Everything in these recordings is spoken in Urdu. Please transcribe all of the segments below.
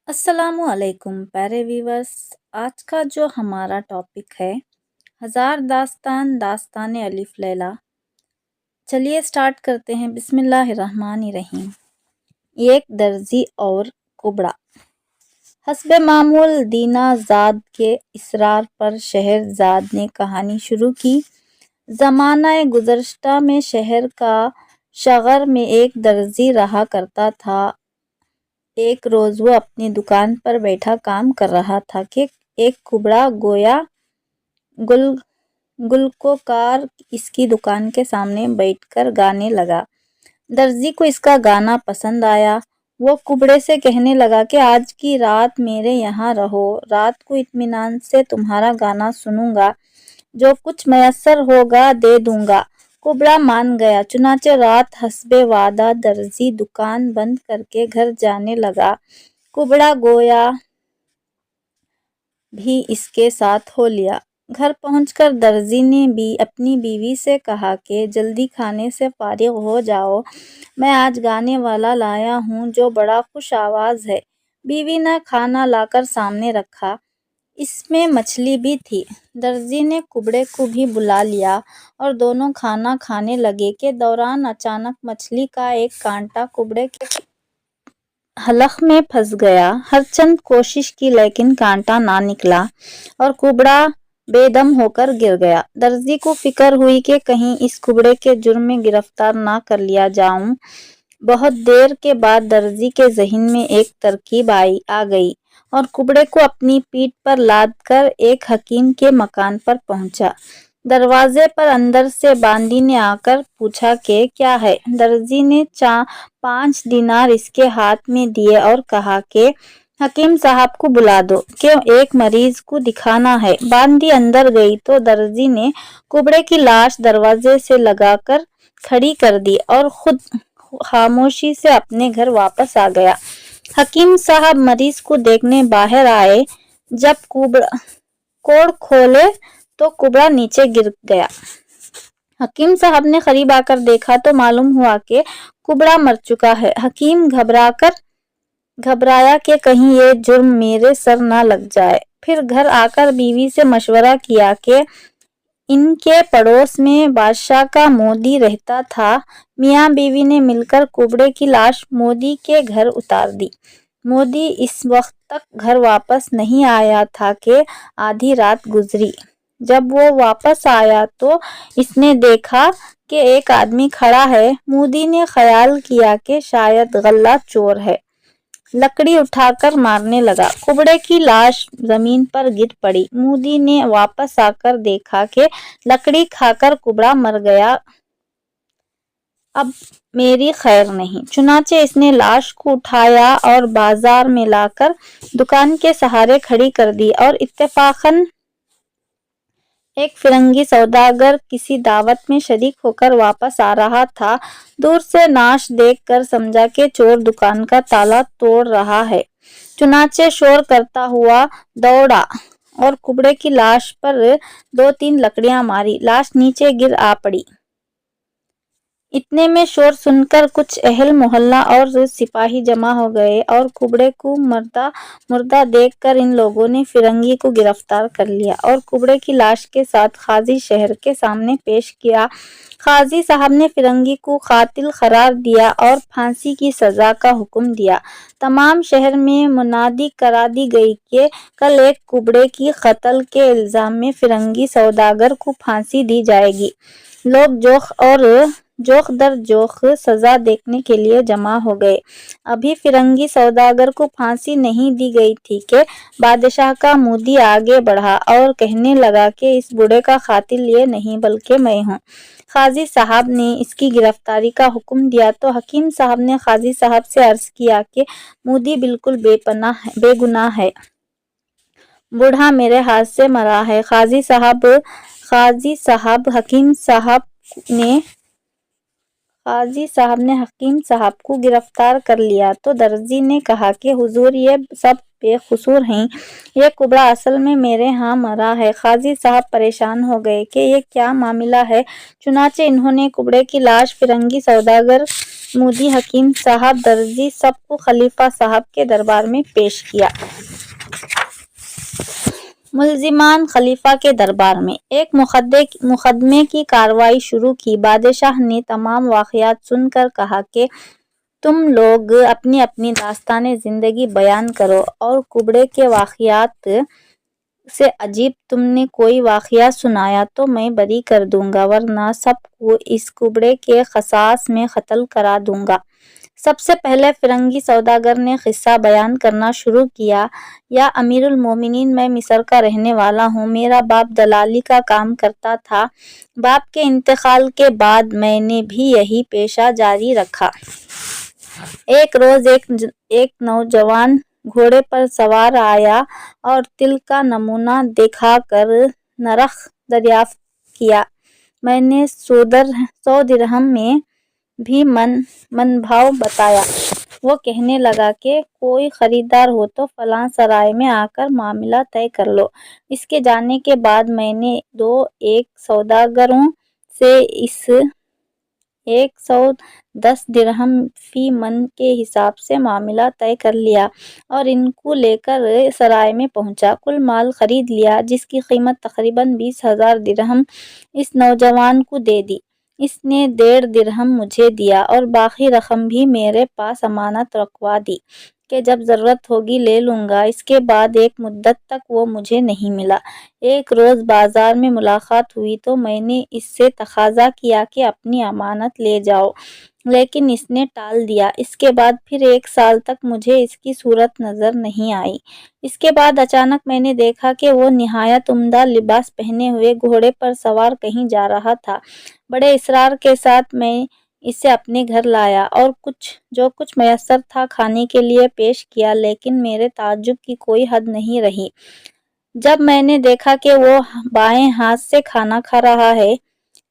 السلام علیکم پیارے ویورس، آج کا جو ہمارا ٹاپک ہے ہزار داستان داستان الف لیلا۔ چلیے سٹارٹ کرتے ہیں۔ بسم اللہ الرحمن الرحیم۔ ایک درزی اور کبڑا۔ حسب معمول دینا زاد کے اصرار پر شہرزاد نے کہانی شروع کی۔ زمانہ گزشتہ میں شہر کا شغر میں ایک درزی رہا کرتا تھا۔ ایک روز وہ اپنی دکان پر بیٹھا کام کر رہا تھا کہ ایک کبڑا گویا گلوکار اس کی دکان کے سامنے بیٹھ کر گانے لگا۔ درزی کو اس کا گانا پسند آیا۔ وہ کبڑے سے کہنے لگا کہ آج کی رات میرے یہاں رہو، رات کو اطمینان سے تمہارا گانا سنوں گا، جو کچھ میسر ہوگا دے دوں گا۔ کبڑا مان گیا۔ چنانچہ رات حسب وعدہ درزی دکان بند کر کے گھر جانے لگا۔ کبڑا گویا بھی اس کے ساتھ ہو لیا۔ گھر پہنچ کر درزی نے بھی اپنی بیوی سے کہا کہ جلدی کھانے سے فارغ ہو جاؤ، میں آج گانے والا لایا ہوں جو بڑا خوش آواز ہے۔ بیوی نے کھانا لا کر سامنے رکھا، اس میں مچھلی بھی تھی۔ درزی نے کبڑے کو بھی بلا لیا اور دونوں کھانا کھانے لگے کہ دوران اچانک مچھلی کا ایک کانٹا کبڑے کے حلق میں پھنس گیا۔ ہر چند کوشش کی لیکن کانٹا نہ نکلا اور کبڑا بے دم ہو کر گر گیا۔ درزی کو فکر ہوئی کہ کہیں اس کبڑے کے جرم میں گرفتار نہ کر لیا جاؤں۔ بہت دیر کے بعد درزی کے ذہن میں ایک ترکیب آ گئی اور کبڑے کو اپنی پیٹھ پر لاد کر ایک حکیم کے مکان پر پہنچا۔ دروازے پر اندر سے باندی نے آ کر پوچھا کہ کیا ہے؟ درزی نے 5 دینار اس کے ہاتھ میں دیے اور کہا کہ حکیم صاحب کو بلا دو کہ ایک مریض کو دکھانا ہے۔ باندی اندر گئی تو درزی نے کبڑے کی لاش دروازے سے لگا کر کھڑی کر دی اور خود خاموشی سے اپنے گھر واپس آ گیا۔ حکیم صاحب مریض کو دیکھنے باہر آئے۔ جب کوڑ کھولے تو کبڑا نیچے گر گیا۔ حکیم صاحب نے قریب آ کر دیکھا تو معلوم ہوا کہ کبڑا مر چکا ہے۔ حکیم گھبرایا کہ کہیں یہ جرم میرے سر نہ لگ جائے۔ پھر گھر آ کر بیوی سے مشورہ کیا کہ ان کے پڑوس میں بادشاہ کا مودی رہتا تھا۔ میاں بیوی نے مل کر کبڑے کی لاش مودی کے گھر اتار دی۔ مودی اس وقت تک گھر واپس نہیں آیا تھا کہ آدھی رات گزری۔ جب وہ واپس آیا تو اس نے دیکھا کہ ایک آدمی کھڑا ہے۔ مودی نے خیال کیا کہ شاید غلہ چور ہے، لکڑی اٹھا کر مارنے لگا۔ کبڑے کی لاش زمین پر گر پڑی۔ مودی نے واپس آ کر دیکھا کہ لکڑی کھا کر کبڑا مر گیا، اب میری خیر نہیں۔ چنانچہ اس نے لاش کو اٹھایا اور بازار میں لا کر دکان کے سہارے کھڑی کر دی اور اتفاقاً ایک فرنگی سوداگر کسی دعوت میں شریک ہو کر واپس آ رہا تھا۔ دور سے نعش دیکھ کر سمجھا کہ چور دکان کا تالا توڑ رہا ہے۔ چنانچہ شور کرتا ہوا دوڑا اور کبڑے کی لاش پر 2-3 لکڑیاں ماری۔ لاش نیچے گر آ پڑی۔ اتنے میں شور سن کر کچھ اہل محلہ اور سپاہی جمع ہو گئے اور کبڑے کو مردہ دیکھ کر ان لوگوں نے فرنگی کو گرفتار کر لیا اور کبڑے کی لاش کے ساتھ قاضی شہر کے سامنے پیش کیا۔ قاضی صاحب نے فرنگی کو قاتل قرار دیا اور پھانسی کی سزا کا حکم دیا۔ تمام شہر میں منادی کرا دی گئی کہ کل ایک کبڑے کی قتل کے الزام میں فرنگی سوداگر کو پھانسی دی جائے گی۔ لوگ جوخ در جوخ سزا دیکھنے کے لیے جمع ہو گئے۔ ابھی فرنگی سوداگر کو پھانسی نہیں دی گئی تھی کہ بادشاہ کا مودی آگے بڑھا اور کہنے لگا کہ اس بوڑھے کا قاتل یہ نہیں بلکہ میں ہوں۔ قاضی صاحب نے اس کی گرفتاری کا حکم دیا تو حکیم صاحب نے قاضی صاحب سے عرض کیا کہ مودی بالکل بے گناہ ہے، بوڑھا میرے ہاتھ سے مرا ہے۔ قاضی صاحب حکیم صاحب نے قاضی صاحب نے حکیم صاحب کو گرفتار کر لیا تو درزی نے کہا کہ حضور یہ سب بے قصور ہیں، یہ کبڑا اصل میں میرے ہاں مرا ہے۔ قاضی صاحب پریشان ہو گئے کہ یہ کیا معاملہ ہے، چنانچہ انہوں نے کبڑے کی لاش فرنگی سوداگر، مودی، حکیم صاحب، درزی سب کو خلیفہ صاحب کے دربار میں پیش کیا۔ ملزمان خلیفہ کے دربار میں ایک مقدمے کی کارروائی شروع کی۔ بادشاہ نے تمام واقعات سن کر کہا کہ تم لوگ اپنی اپنی داستانِ زندگی بیان کرو اور کبڑے کے واقعات سے عجیب تم نے کوئی واقعہ سنایا تو میں بری کر دوں گا، ورنہ سب کو اس کبڑے کے قصاص میں قتل کرا دوں گا۔ سب سے پہلے فرنگی سوداگر نے قصہ بیان کرنا شروع کیا۔ یا امیر المومنین، میں مصر کا رہنے والا ہوں۔ میرا باپ دلالی کا کام کرتا تھا۔ باپ کے انتقال کے بعد میں نے بھی یہی پیشہ جاری رکھا۔ ایک روز ایک نوجوان گھوڑے پر سوار آیا اور تل کا نمونہ دکھا کر نرخ دریافت کیا۔ میں نے 100 درہم میں بھی من بھاؤ بتایا۔ وہ کہنے لگا کہ کوئی خریدار ہو تو فلاں سرائے میں آ کر معاملہ طے کر لو۔ اس کے جانے کے بعد میں نے ایک سوداگروں سے اس 110 درہم فی من کے حساب سے معاملہ طے کر لیا اور ان کو لے کر سرائے میں پہنچا۔ کل مال خرید لیا، جس کی قیمت تقریباً 20,000 درہم اس نوجوان کو دے دی۔ اس نے 1.5 درہم مجھے دیا اور باقی رقم بھی میرے پاس امانت رکھوا دی کہ جب ضرورت ہوگی لے لوں گا۔ اس کے بعد ایک مدت تک وہ مجھے نہیں ملا۔ ایک روز بازار میں ملاقات ہوئی تو میں نے اس سے تقاضا کیا کہ اپنی امانت لے جاؤ، لیکن اس نے ٹال دیا۔ اس کے بعد پھر 1 سال تک مجھے اس کی صورت نظر نہیں آئی۔ اس کے بعد اچانک میں نے دیکھا کہ وہ نہایت عمدہ لباس پہنے ہوئے گھوڑے پر سوار کہیں جا رہا تھا۔ بڑے اصرار کے ساتھ میں اسے اپنے گھر لایا اور جو کچھ میسر تھا کھانے کے لیے پیش کیا، لیکن میرے تعجب کی کوئی حد نہیں رہی جب میں نے دیکھا کہ وہ بائیں ہاتھ سے کھانا کھا رہا ہے۔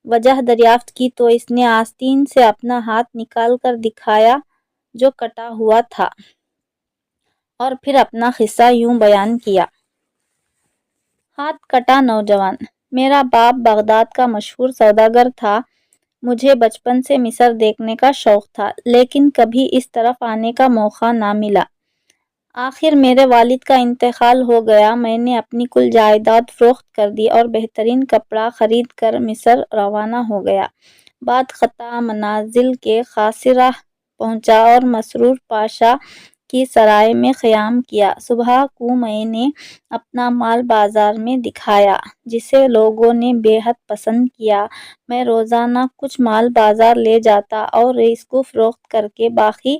وجہ دریافت کی تو اس نے آستین سے اپنا ہاتھ نکال کر دکھایا جو کٹا ہوا تھا، اور پھر اپنا قصہ یوں بیان کیا۔ ہاتھ کٹا نوجوان: میرا باپ بغداد کا مشہور سوداگر تھا۔ مجھے بچپن سے مصر دیکھنے کا شوق تھا، لیکن کبھی اس طرف آنے کا موقع نہ ملا۔ آخر میرے والد کا انتقال ہو گیا۔ میں نے اپنی کل جائیداد فروخت کر دی اور بہترین کپڑا خرید کر مصر روانہ ہو گیا۔ بعد قطع منازل کے قاصرہ پہنچا اور مسرور پاشا کی سرائے میں قیام کیا۔ صبح کو میں نے اپنا مال بازار میں دکھایا، جسے لوگوں نے بے حد پسند کیا۔ میں روزانہ کچھ مال بازار لے جاتا اور اس کو فروخت کر کے باقی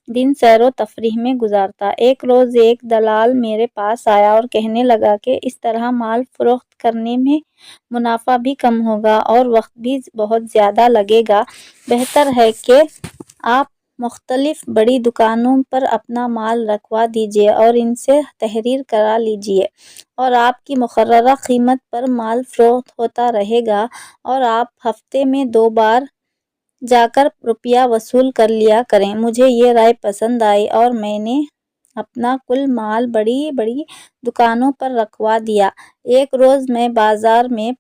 دن سیر و تفریح میں گزارتا۔ ایک روز ایک دلال میرے پاس آیا اور کہنے لگا کہ اس طرح مال فروخت کرنے میں منافع بھی کم ہوگا اور وقت بھی بہت زیادہ لگے گا۔ بہتر ہے کہ آپ مختلف بڑی دکانوں پر اپنا مال رکھوا دیجیے اور ان سے تحریر کرا لیجیے، اور آپ کی مقررہ قیمت پر مال فروخت ہوتا رہے گا، اور آپ ہفتے میں 2 بار جا کر روپیہ وصول کر لیا کریں۔ مجھے یہ رائے پسند آئی اور میں نے اپنا کل مال بڑی بڑی دکانوں پر رکھوا دیا۔ ایک روز میں بازار میں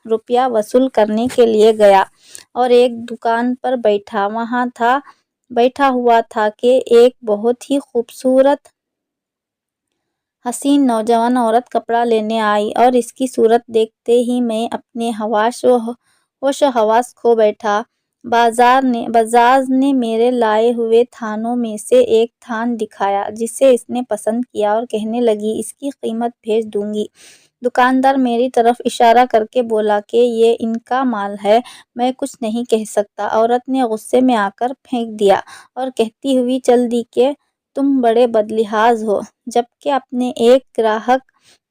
روپیہ وصول کرنے کے لیے گیا اور ایک دکان پر بیٹھا ہوا تھا کہ ایک بہت ہی خوبصورت حسین نوجوان عورت کپڑا لینے آئی، اور اس کی صورت دیکھتے ہی میں اپنے ہوش و حواس کھو بیٹھا۔ بزاز نے میرے لائے ہوئے تھانوں میں سے ایک تھان دکھایا، جسے اس نے پسند کیا اور کہنے لگی، اس کی قیمت بھیج دوں گی۔ دکاندار میری طرف اشارہ کر کے بولا کہ یہ ان کا مال ہے، میں کچھ نہیں کہہ سکتا۔ عورت نے غصے میں آ کر پھینک دیا اور کہتی ہوئی چل دی کہ تم بڑے بدلحاظ ہو، جبکہ اپنے ایک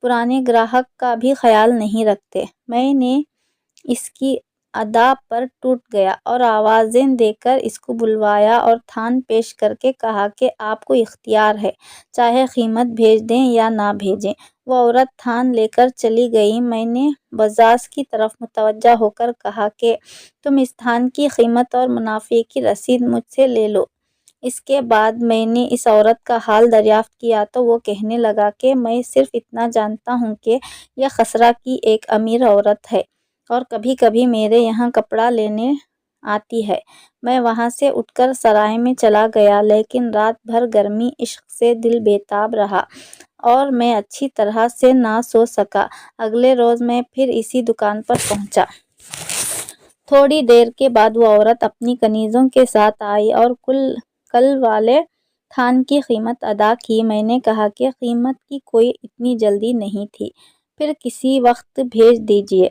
پرانے گراہک کا بھی خیال نہیں رکھتے۔ میں نے اس کی ادا پر ٹوٹ گیا اور آوازیں دے کر اس کو بلوایا اور تھان پیش کر کے کہا کہ آپ کو اختیار ہے، چاہے قیمت بھیج دیں یا نہ بھیجیں۔ وہ عورت تھان لے کر چلی گئی۔ میں نے بزاز کی طرف متوجہ ہو کر کہا کہ تم اس تھان کی قیمت اور منافع کی رسید مجھ سے لے لو۔ اس کے بعد میں نے اس عورت کا حال دریافت کیا تو وہ کہنے لگا کہ میں صرف اتنا جانتا ہوں کہ یہ خسرہ کی ایک امیر عورت ہے اور کبھی کبھی میرے یہاں کپڑا لینے آتی ہے۔ میں وہاں سے اٹھ کر سرائے میں چلا گیا، لیکن رات بھر گرمی عشق سے دل بے تاب رہا اور میں اچھی طرح سے نہ سو سکا۔ اگلے روز میں پھر اسی دکان پر پہنچا۔ تھوڑی دیر کے بعد وہ عورت اپنی کنیزوں کے ساتھ آئی اور کل والے تھان کی قیمت ادا کی۔ میں نے کہا کہ قیمت کی کوئی اتنی جلدی نہیں تھی، پھر کسی وقت بھیج دیجیے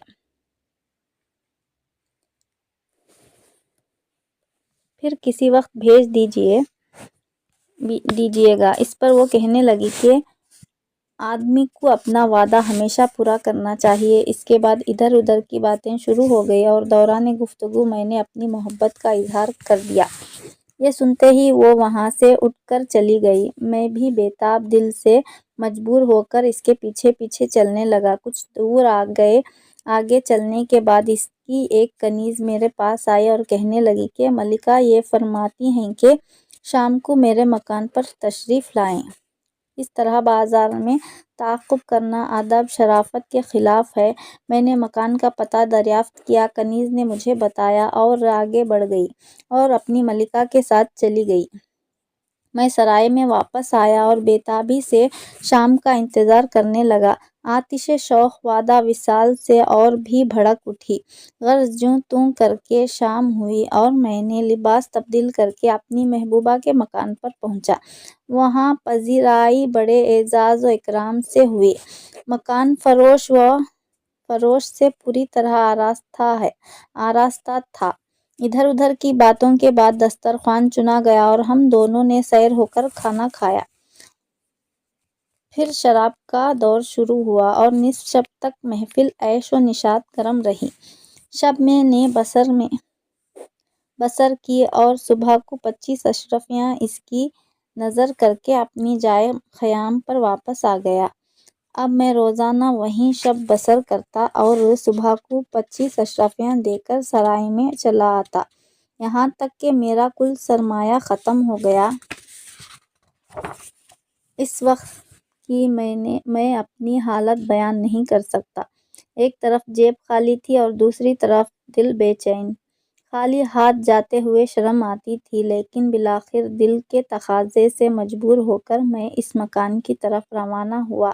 گا۔ اس پر وہ کہنے لگی کہ آدمی کو اپنا وعدہ ہمیشہ پورا کرنا چاہیے۔ اس کے بعد ادھر ادھر کی باتیں شروع ہو گئیں اور دوران گفتگو میں نے اپنی محبت کا اظہار کر دیا۔ یہ سنتے ہی وہ وہاں سے اٹھ کر چلی گئی۔ میں بھی بے تاب دل سے مجبور ہو کر اس کے پیچھے پیچھے چلنے لگا۔ کچھ دور آگے چلنے کے بعد اس کی ایک کنیز میرے پاس آئی اور کہنے لگی کہ ملکہ یہ فرماتی ہیں کہ شام کو میرے مکان پر تشریف لائیں۔ اس طرح بازار میں تعاقب کرنا ادب شرافت کے خلاف ہے۔ میں نے مکان کا پتہ دریافت کیا، کنیز نے مجھے بتایا اور آگے بڑھ گئی اور اپنی ملکہ کے ساتھ چلی گئی۔ میں سرائے میں واپس آیا اور بے تابی سے شام کا انتظار کرنے لگا۔ آتش شوق وعدہ وصال سے اور بھی بھڑک اٹھی۔ غرض جوں توں کر کے شام ہوئی اور میں نے لباس تبدیل کر کے اپنی محبوبہ کے مکان پر پہنچا۔ وہاں پذیرائی بڑے اعزاز و اکرام سے ہوئی۔ مکان فروش سے پوری طرح آراستہ تھا۔ ادھر ادھر کی باتوں کے بعد دسترخوان چنا گیا اور ہم دونوں نے سیر ہو کر کھانا کھایا۔ پھر شراب کا دور شروع ہوا اور نصف شب تک محفل عیش و نشاط گرم رہی۔ شب میں نے بسر کی اور صبح کو 25 اشرفیاں اس کی نذر کر کے اپنی جائے قیام پر واپس آ گیا۔ اب میں روزانہ وہیں شب بسر کرتا اور صبح کو 25 اشرفیاں دے کر سرائے میں چلا آتا، یہاں تک کہ میرا کل سرمایہ ختم ہو گیا۔ اس وقت کی میں اپنی حالت بیان نہیں کر سکتا۔ ایک طرف جیب خالی تھی اور دوسری طرف دل بے چین۔ خالی ہاتھ جاتے ہوئے شرم آتی تھی، لیکن بالآخر دل کے تقاضے سے مجبور ہو کر میں اس مکان کی طرف روانہ ہوا۔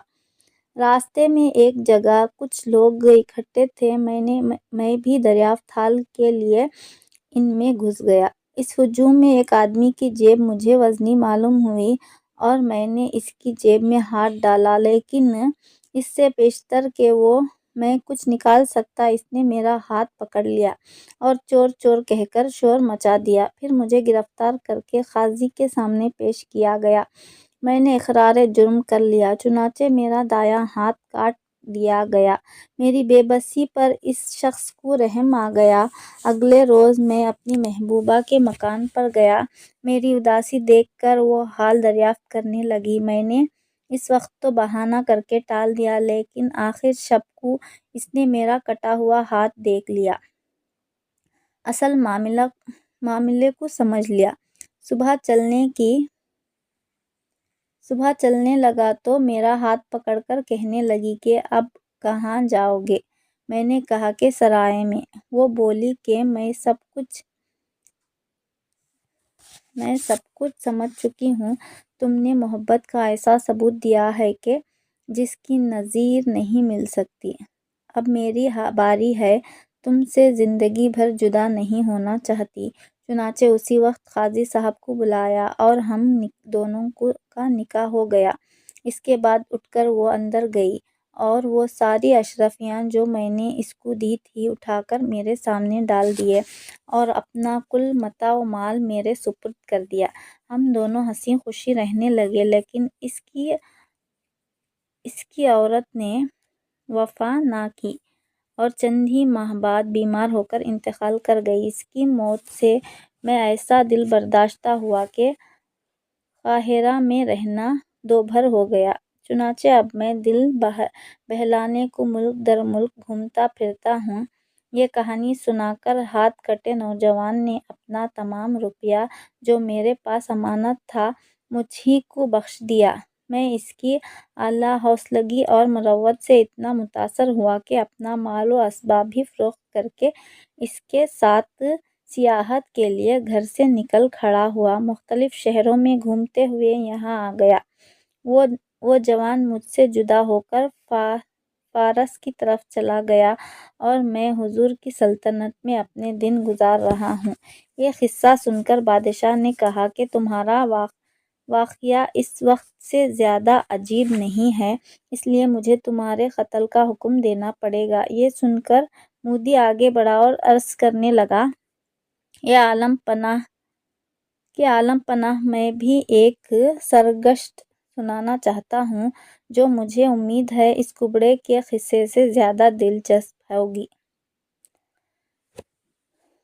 راستے میں ایک جگہ کچھ لوگ اکٹھے تھے۔ میں بھی دریافت حال کے لیے ان میں گھس گیا۔ اس ہجوم میں ایک آدمی کی جیب مجھے وزنی معلوم ہوئی اور میں نے اس کی جیب میں ہاتھ ڈالا، لیکن اس سے پیشتر کہ میں کچھ نکال سکتا اس نے میرا ہاتھ پکڑ لیا اور چور چور کہہ کر شور مچا دیا۔ پھر مجھے گرفتار کر کے قاضی کے سامنے پیش کیا گیا۔ میں نے اقرار جرم کر لیا، چنانچہ میرا دایاں ہاتھ کاٹ دیا گیا۔ میری بے بسی پر اس شخص کو رحم آ گیا۔ اگلے روز میں اپنی محبوبہ کے مکان پر گیا۔ میری اداسی دیکھ کر وہ حال دریافت کرنے لگی۔ میں نے اس وقت تو بہانہ کر کے ٹال دیا، لیکن آخر شب کو اس نے میرا کٹا ہوا ہاتھ دیکھ لیا، اصل معاملے کو سمجھ لیا۔ صبح چلنے لگا تو میرا ہاتھ پکڑ کر کہنے لگی کہ اب کہاں جاؤ گے؟ میں نے کہا کہ سرائے میں۔ وہ بولی کہ میں سب کچھ سمجھ چکی ہوں۔ تم نے محبت کا ایسا ثبوت دیا ہے کہ جس کی نظیر نہیں مل سکتی۔ اب میری باری ہے، تم سے زندگی بھر جدا نہیں ہونا چاہتی۔ چنانچہ اسی وقت قاضی صاحب کو بلایا اور ہم دونوں کا نکاح ہو گیا۔ اس کے بعد اٹھ کر وہ اندر گئی اور وہ ساری اشرفیاں جو میں نے اس کو دی تھی اٹھا کر میرے سامنے ڈال دیے اور اپنا کل متاع و مال میرے سپرد کر دیا۔ ہم دونوں ہنسی خوشی رہنے لگے، لیکن اس کی عورت نے وفا نہ کی اور چند ہی ماہ بعد بیمار ہو کر انتقال کر گئی۔ اس کی موت سے میں ایسا دل برداشتہ ہوا کہ قاہرہ میں رہنا دوبھر ہو گیا۔ چنانچہ اب میں دل بہلانے کو ملک در ملک گھومتا پھرتا ہوں۔ یہ کہانی سنا کر ہاتھ کٹے نوجوان نے اپنا تمام روپیہ جو میرے پاس امانت تھا مجھ ہی کو بخش دیا۔ میں اس کی اعلیٰ حوصلگی اور مروت سے اتنا متاثر ہوا کہ اپنا مال و اسباب بھی فروخت کر کے اس کے ساتھ سیاحت کے لیے گھر سے نکل کھڑا ہوا۔ مختلف شہروں میں گھومتے ہوئے یہاں آ گیا۔ وہ جوان مجھ سے جدا ہو کر فارس کی طرف چلا گیا اور میں حضور کی سلطنت میں اپنے دن گزار رہا ہوں۔ یہ قصہ سن کر بادشاہ نے کہا کہ تمہارا واقعہ اس وقت سے زیادہ عجیب نہیں ہے، اس لیے مجھے تمہارے قتل کا حکم دینا پڑے گا۔ یہ سن کر مودی آگے بڑھا اور عرض کرنے لگا کہ عالم پناہ میں بھی ایک سرگشت سنانا چاہتا ہوں جو مجھے امید ہے اس کبڑے کے قصے سے زیادہ دلچسپ ہوگی۔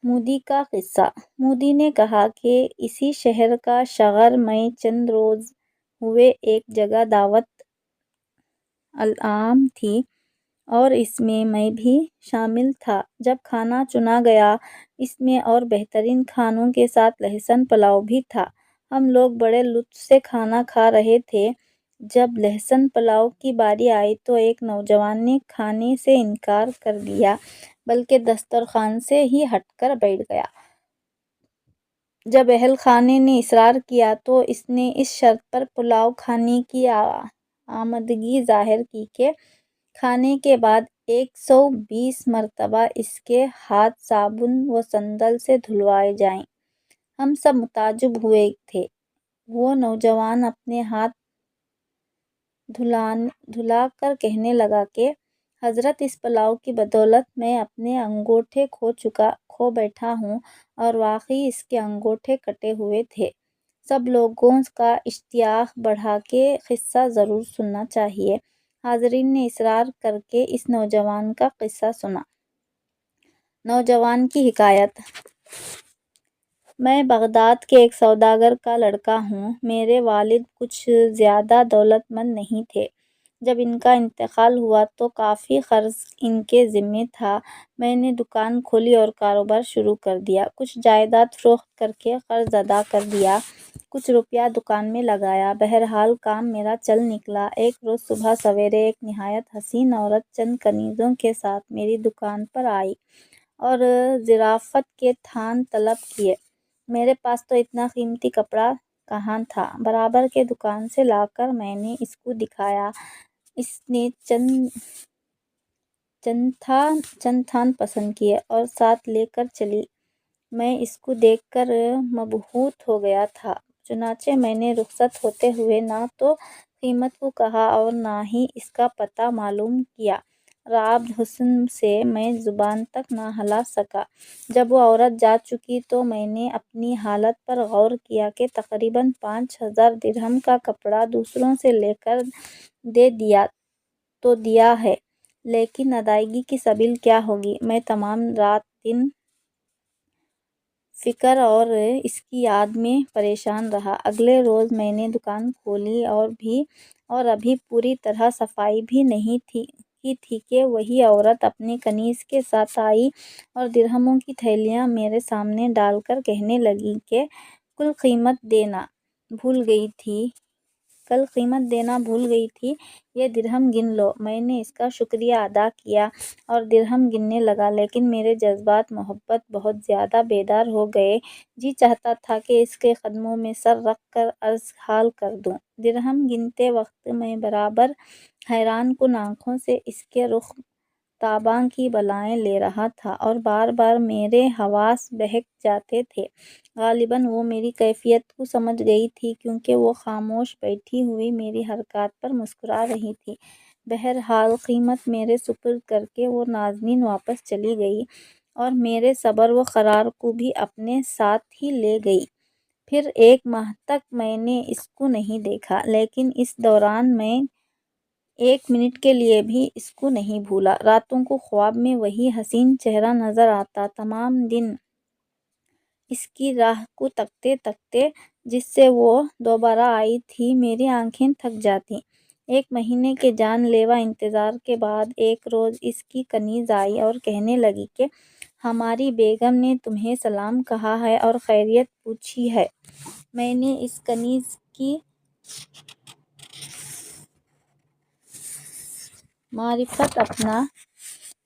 مودی کا قصہ۔ مودی نے کہا کہ اسی شہر کا شغر میں چند روز ہوئے ایک جگہ دعوت العام تھی اور اس میں بھی شامل تھا۔ جب کھانا چنا گیا اس میں اور بہترین کھانوں کے ساتھ لہسن پلاؤ بھی تھا۔ ہم لوگ بڑے لطف سے کھانا کھا رہے تھے۔ جب لہسن پلاؤ کی باری آئی تو ایک نوجوان نے کھانے سے انکار کر دیا بلکہ دسترخوان سے ہی ہٹ کر بیٹھ گیا۔ جب اہل خانے نے اصرار کیا تو اس نے اس شرط پر پلاؤ کھانے کی آمادگی ظاہر کی کہ کھانے کے بعد 120 مرتبہ اس کے ہاتھ صابن و سندل سے دھلوائے جائیں۔ ہم سب متعجب ہوئے تھے۔ وہ نوجوان اپنے ہاتھ دھلا کر کہنے لگا کہ حضرت اس پلاؤ کی بدولت میں اپنے انگوٹھے کھو بیٹھا ہوں، اور واقعی اس کے انگوٹھے کٹے ہوئے تھے۔ سب لوگوں کا اشتیاق بڑھا کہ قصہ ضرور سننا چاہیے۔ حاضرین نے اصرار کر کے اس نوجوان کا قصہ سنا۔ نوجوان کی حکایت۔ میں بغداد کے ایک سوداگر کا لڑکا ہوں۔ میرے والد کچھ زیادہ دولت مند نہیں تھے۔ جب ان کا انتقال ہوا تو کافی قرض ان کے ذمے تھا۔ میں نے دکان کھولی اور کاروبار شروع کر دیا۔ کچھ جائیداد فروخت کر کے قرض ادا کر دیا، کچھ روپیہ دکان میں لگایا۔ بہرحال کام میرا چل نکلا۔ ایک روز صبح سویرے ایک نہایت حسین عورت چند کنیزوں کے ساتھ میری دکان پر آئی اور ظرافت کے تھان طلب کیے۔ میرے پاس تو اتنا قیمتی کپڑا کہاں تھا۔ برابر کے دکان سے لا کر میں نے اس کو دکھایا۔ اس نے چند تھان پسند کیے اور ساتھ لے کر چلی۔ میں اس کو دیکھ کر مبہوت ہو گیا تھا۔ چنانچہ میں نے رخصت ہوتے ہوئے نہ تو قیمت کو کہا اور نہ ہی اس کا پتہ معلوم کیا۔ رعب حسن سے میں زبان تک نہ ہلا سکا۔ جب وہ عورت جا چکی تو میں نے اپنی حالت پر غور کیا کہ تقریباً 5000 درہم کا کپڑا دوسروں سے لے کر دے دیا تو دیا ہے، لیکن ادائیگی کی سبیل کیا ہوگی؟ میں تمام رات دن فکر اور اس کی یاد میں پریشان رہا۔ اگلے روز میں نے دکان کھولی اور ابھی پوری طرح صفائی بھی نہیں کی تھی کہ وہی عورت اپنے کنیز کے ساتھ آئی اور درہموں کی تھیلیاں میرے سامنے ڈال کر کہنے لگی کہ کل قیمت دینا بھول گئی تھی، یہ درہم گن لو۔ میں نے اس کا شکریہ ادا کیا اور درہم گننے لگا، لیکن میرے جذبات محبت بہت زیادہ بیدار ہو گئے۔ جی چاہتا تھا کہ اس کے قدموں میں سر رکھ کر عرض حال کر دوں۔ درہم گنتے وقت میں برابر حیران کن آنکھوں سے اس کے رخ تاباں کی بلائیں لے رہا تھا اور بار بار میرے حواس بہک جاتے تھے۔ غالباً وہ میری کیفیت کو سمجھ گئی تھی کیونکہ وہ خاموش بیٹھی ہوئی میری حرکات پر مسکرا رہی تھی۔ بہرحال قیمت میرے سپرد کر کے وہ نازنین واپس چلی گئی اور میرے صبر و قرار کو بھی اپنے ساتھ ہی لے گئی۔ پھر 1 ماہ تک میں نے اس کو نہیں دیکھا، لیکن اس دوران میں ایک منٹ کے لیے بھی اس کو نہیں بھولا۔ راتوں کو خواب میں وہی حسین چہرہ نظر آتا، تمام دن اس کی راہ کو تکتے تکتے جس سے وہ دوبارہ آئی تھی میری آنکھیں تھک جاتیں۔ ایک مہینے کے جان لیوا انتظار کے بعد ایک روز اس کی کنیز آئی اور کہنے لگی کہ ہماری بیگم نے تمہیں سلام کہا ہے اور خیریت پوچھی ہے۔ میں نے اس کنیز کی معرفت اپنا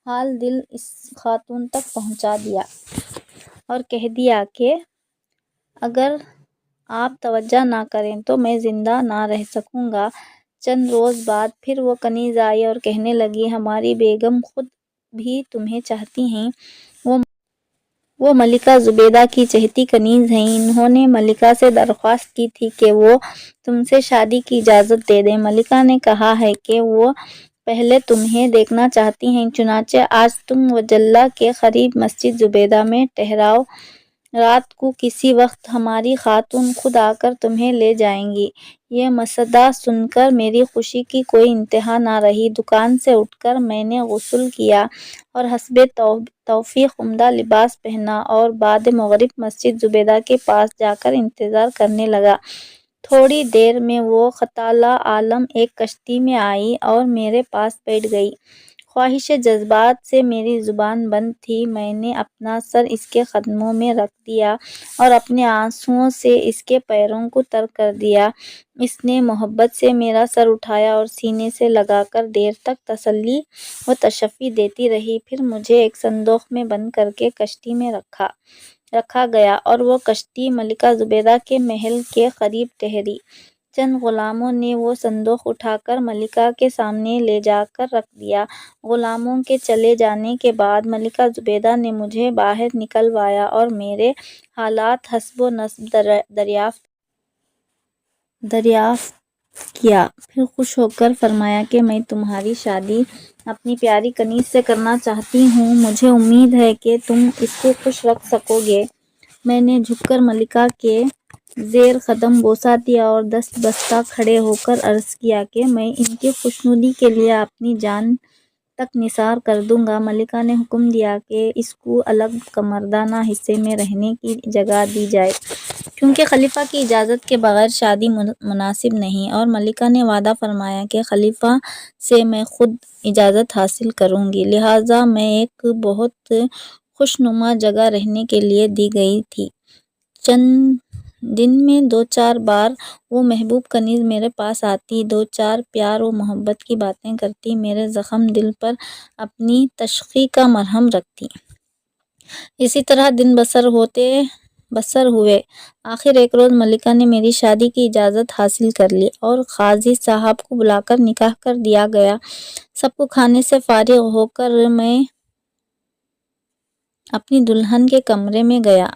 حال دل اس خاتون تک پہنچا دیا اور کہہ دیا کہ اگر آپ توجہ نہ کریں تو میں زندہ نہ رہ سکوں گا۔ چند روز بعد پھر وہ کنیز آئی اور کہنے لگی ہماری بیگم خود بھی تمہیں چاہتی ہیں۔ وہ ملکہ زبیدہ کی چہیتی کنیز ہیں۔ انہوں نے ملکہ سے درخواست کی تھی کہ وہ تم سے شادی کی اجازت دے دیں۔ ملکہ نے کہا ہے کہ وہ پہلے تمہیں دیکھنا چاہتی ہیں، چنانچہ آج تم وجلہ کے قریب مسجد زبیدہ میں ٹھہراؤ۔ رات کو کسی وقت ہماری خاتون خود آ کر تمہیں لے جائیں گی۔ یہ مسئلہ سن کر میری خوشی کی کوئی انتہا نہ رہی۔ دکان سے اٹھ کر میں نے غسل کیا اور حسب توفیق عمدہ لباس پہنا اور بعد مغرب مسجد زبیدہ کے پاس جا کر انتظار کرنے لگا۔ تھوڑی دیر میں وہ خطالہ عالم ایک کشتی میں آئی اور میرے پاس بیٹھ گئی۔ خواہش جذبات سے میری زبان بند تھی۔ میں نے اپنا سر اس کے قدموں میں رکھ دیا اور اپنے آنسوؤں سے اس کے پیروں کو تر کر دیا۔ اس نے محبت سے میرا سر اٹھایا اور سینے سے لگا کر دیر تک تسلی و تشفی دیتی رہی۔ پھر مجھے ایک صندوق میں بند کر کے کشتی میں رکھا گیا اور وہ کشتی ملکہ زبیدہ کے محل کے قریب ٹھہری۔ چند غلاموں نے وہ صندوق اٹھا کر ملکہ کے سامنے لے جا کر رکھ دیا۔ غلاموں کے چلے جانے کے بعد ملکہ زبیدہ نے مجھے باہر نکلوایا اور میرے حالات حسب و نسب دریافت کیا۔ پھر خوش ہو کر فرمایا کہ میں تمہاری شادی اپنی پیاری کنیز سے کرنا چاہتی ہوں۔ مجھے امید ہے کہ تم اس کو خوش رکھ سکو گے۔ میں نے جھک کر ملکہ کے زیر قدم بوسہ دیا اور دست بستہ کھڑے ہو کر عرض کیا کہ میں ان کی خوشنودی کے لیے اپنی جان تک نثار کر دوں گا۔ ملکہ نے حکم دیا کہ اس کو الگ مردانہ حصے میں رہنے کی جگہ دی جائے، کیونکہ خلیفہ کی اجازت کے بغیر شادی مناسب نہیں، اور ملکہ نے وعدہ فرمایا کہ خلیفہ سے میں خود اجازت حاصل کروں گی، لہٰذا میں ایک بہت خوشنما جگہ رہنے کے لیے دی گئی تھی۔ چند دن میں 2-4 بار وہ محبوب کنیز میرے پاس آتی، 2-4 پیار و محبت کی باتیں کرتی، میرے زخم دل پر اپنی تشفی کا مرہم رکھتی۔ اسی طرح دن بسر ہوئے۔ آخر ایک روز ملکہ نے میری شادی کی اجازت حاصل کر لی اور قاضی صاحب کو بلا کر نکاح کر دیا گیا۔ سب کو کھانے سے فارغ ہو کر میں اپنی دلہن کے کمرے میں گیا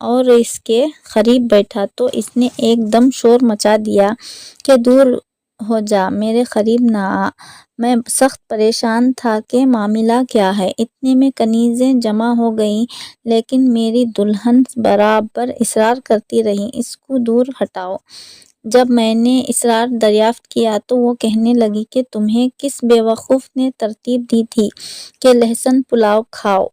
اور اس کے قریب بیٹھا تو اس نے ایک دم شور مچا دیا کہ دور ہو جا، میرے قریب نہ آ۔ میں سخت پریشان تھا کہ معاملہ کیا ہے۔ اتنے میں کنیزیں جمع ہو گئیں، لیکن میری دلہن برابر اصرار کرتی رہی، اس کو دور ہٹاؤ۔ جب میں نے اصرار دریافت کیا تو وہ کہنے لگی کہ تمہیں کس بیوقوف نے ترتیب دی تھی کہ لہسن پلاؤ کھاؤ؟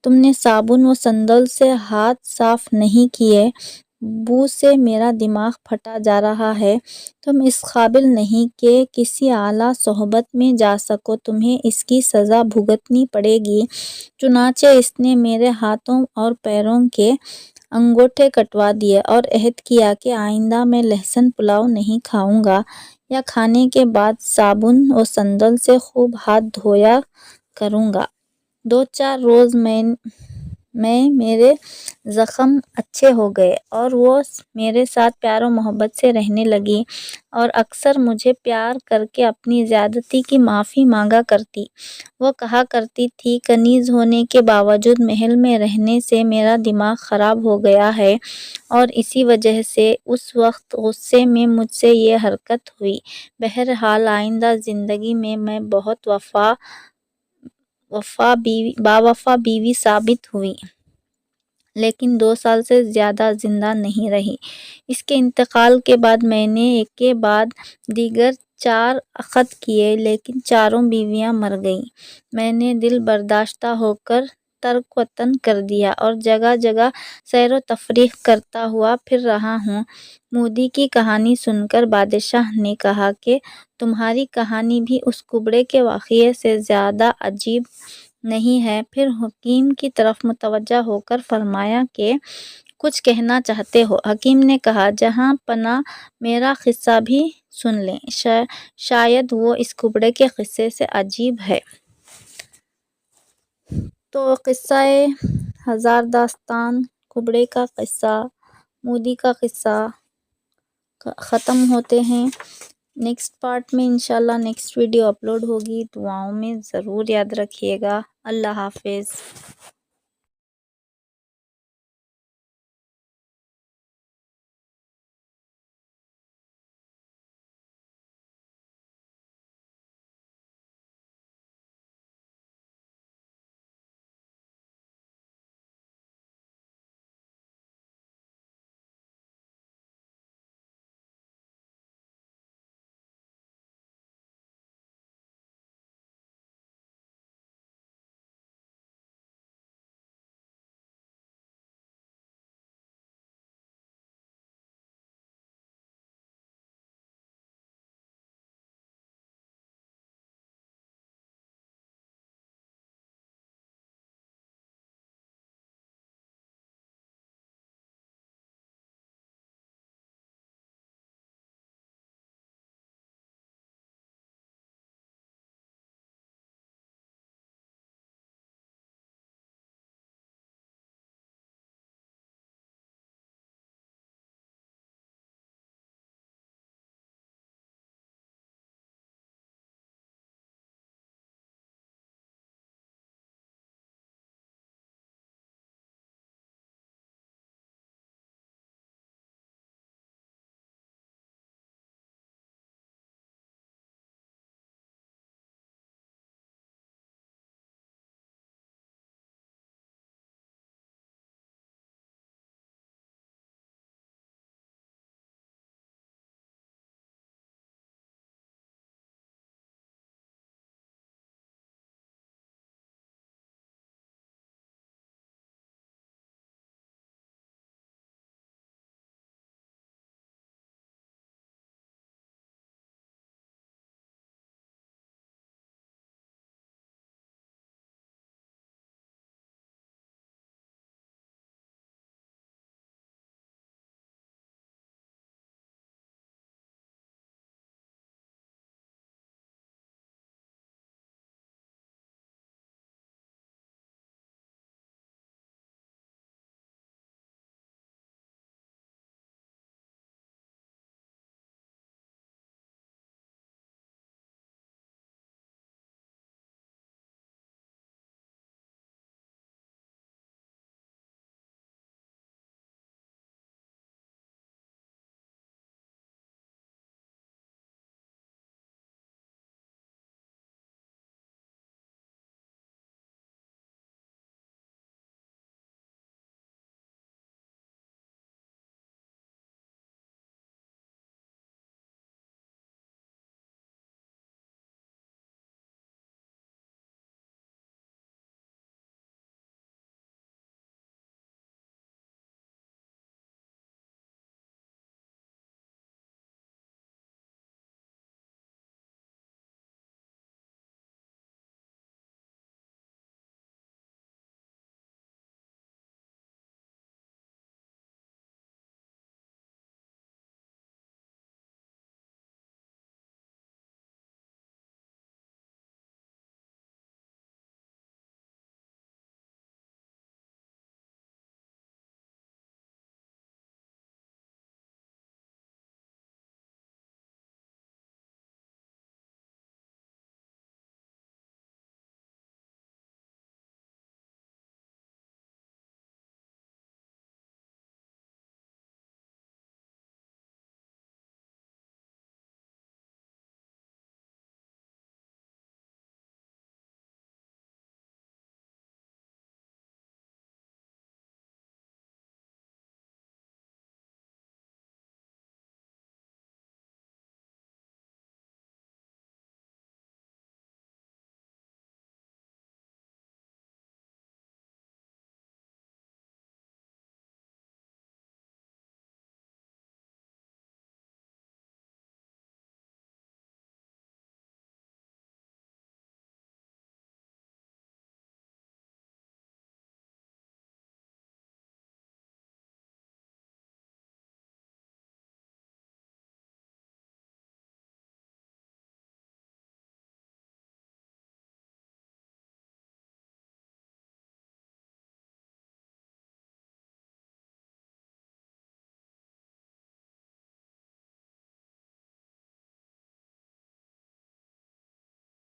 تم نے صابن و سندل سے ہاتھ صاف نہیں کیے، بو سے میرا دماغ پھٹا جا رہا ہے۔ تم اس قابل نہیں کہ کسی اعلیٰ صحبت میں جا سکو، تمہیں اس کی سزا بھگتنی پڑے گی۔ چنانچہ اس نے میرے ہاتھوں اور پیروں کے انگوٹھے کٹوا دیے اور عہد کیا کہ آئندہ میں لہسن پلاؤ نہیں کھاؤں گا یا کھانے کے بعد صابن و سندل سے خوب ہاتھ دھویا کروں گا۔ 2-4 روز میں میرے زخم اچھے ہو گئے اور وہ میرے ساتھ پیار و محبت سے رہنے لگی اور اکثر مجھے پیار کر کے اپنی زیادتی کی معافی مانگا کرتی۔ وہ کہا کرتی تھی کنیز ہونے کے باوجود محل میں رہنے سے میرا دماغ خراب ہو گیا ہے اور اسی وجہ سے اس وقت غصے میں مجھ سے یہ حرکت ہوئی۔ بہرحال آئندہ زندگی میں میں بہت باوفا بیوی ثابت ہوئی، لیکن 2 سال سے زیادہ زندہ نہیں رہی۔ اس کے انتقال کے بعد میں نے ایک کے بعد دیگر 4 اخذ کیے لیکن چاروں بیویاں مر گئیں۔ میں نے دل برداشتہ ہو کر ترک وطن کر دیا اور جگہ جگہ سیر و تفریح کرتا ہوا پھر رہا ہوں۔ مودی کی کہانی سن کر بادشاہ نے کہا کہ تمہاری کہانی بھی اس کبڑے کے واقعے سے زیادہ عجیب نہیں ہے۔ پھر حکیم کی طرف متوجہ ہو کر فرمایا کہ کچھ کہنا چاہتے ہو؟ حکیم نے کہا جہاں پناہ میرا قصہ بھی سن لیں، شاید وہ اس کبڑے کے قصے سے عجیب ہے۔ تو قصہ ہزار داستان، کبڑے کا قصہ، مودی کا قصہ ختم ہوتے ہیں۔ نیکسٹ پارٹ میں انشاءاللہ نیکسٹ ویڈیو اپلوڈ ہوگی۔ دعاؤں میں ضرور یاد رکھیے گا۔ اللہ حافظ۔